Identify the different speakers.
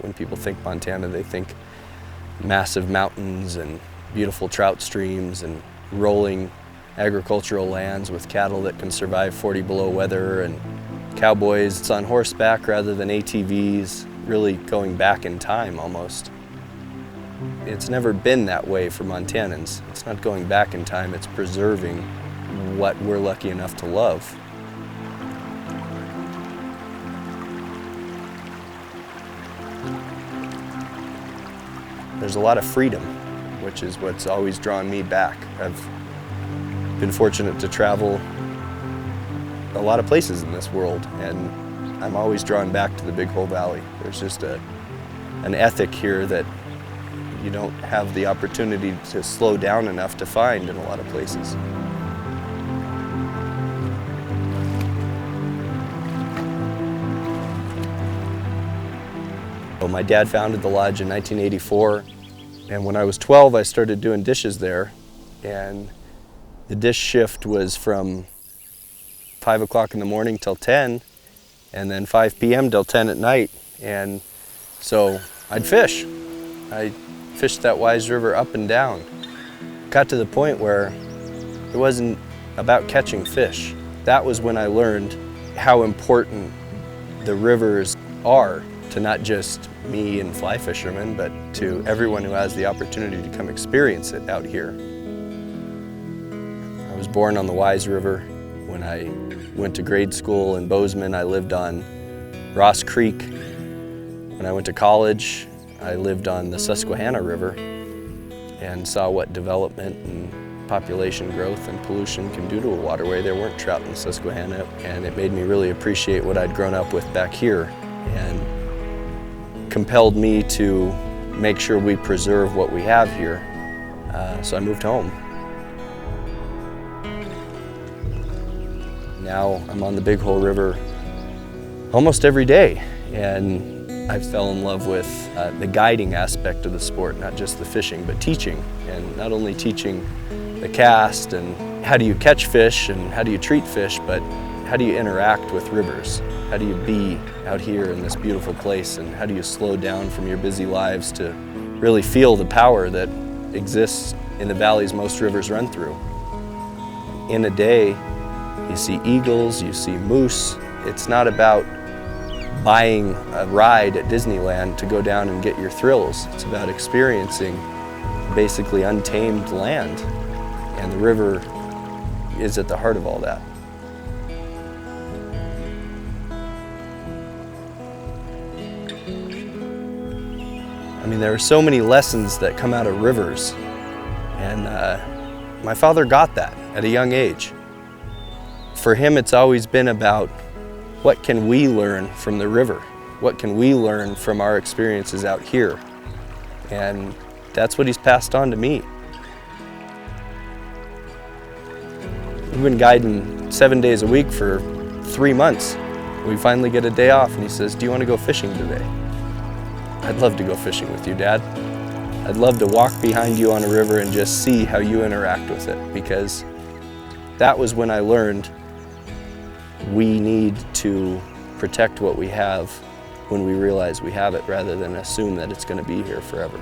Speaker 1: When people think Montana, they think massive mountains and beautiful trout streams and rolling agricultural lands with cattle that can survive 40 below weather, and cowboys on horseback rather than ATVs, really going back in time almost. It's never been that way for Montanans. It's not going back in time, it's preserving what we're lucky enough to love. There's a lot of freedom, which is what's always drawn me back. I've been fortunate to travel a lot of places in this world, and I'm always drawn back to the Big Hole Valley. There's just an ethic here that you don't have the opportunity to slow down enough to find in a lot of places. Well, my dad founded the lodge in 1984, and when I was 12 I started doing dishes there, and the dish shift was from 5 o'clock in the morning till 10, and then 5 p.m. till 10 at night. And so I'd fish. I fished that Wise River up and down. Got to the point where it wasn't about catching fish. That was when I learned how important the rivers are to not just me and fly fishermen, but to everyone who has the opportunity to come experience it out here. I was born on the Wise River. When I went to grade school in Bozeman, I lived on Ross Creek. When I went to college, I lived on the Susquehanna River and saw what development and population growth and pollution can do to a waterway. There weren't trout in the Susquehanna, and it made me really appreciate what I'd grown up with back here, and compelled me to make sure we preserve what we have here. So I moved home. Now I'm on the Big Hole River almost every day, and I fell in love with the guiding aspect of the sport, not just the fishing, but teaching. And not only teaching the cast and how do you catch fish and how do you treat fish, but how do you interact with rivers? How do you be out here in this beautiful place, and how do you slow down from your busy lives to really feel the power that exists in the valleys most rivers run through? In a day, you see eagles, you see moose. It's not about buying a ride at Disneyland to go down and get your thrills. It's about experiencing basically untamed land, and the river is at the heart of all that. I mean, there are so many lessons that come out of rivers, and my father got that at a young age. For him, it's always been about what can we learn from the river? What can we learn from our experiences out here? And that's what he's passed on to me. We've been guiding 7 days a week for 3 months. We finally get a day off, and he says, "Do you want to go fishing today?" "I'd love to go fishing with you, Dad. I'd love to walk behind you on a river and just see how you interact with it," because that was when I learned we need to protect what we have when we realize we have it, rather than assume that it's going to be here forever.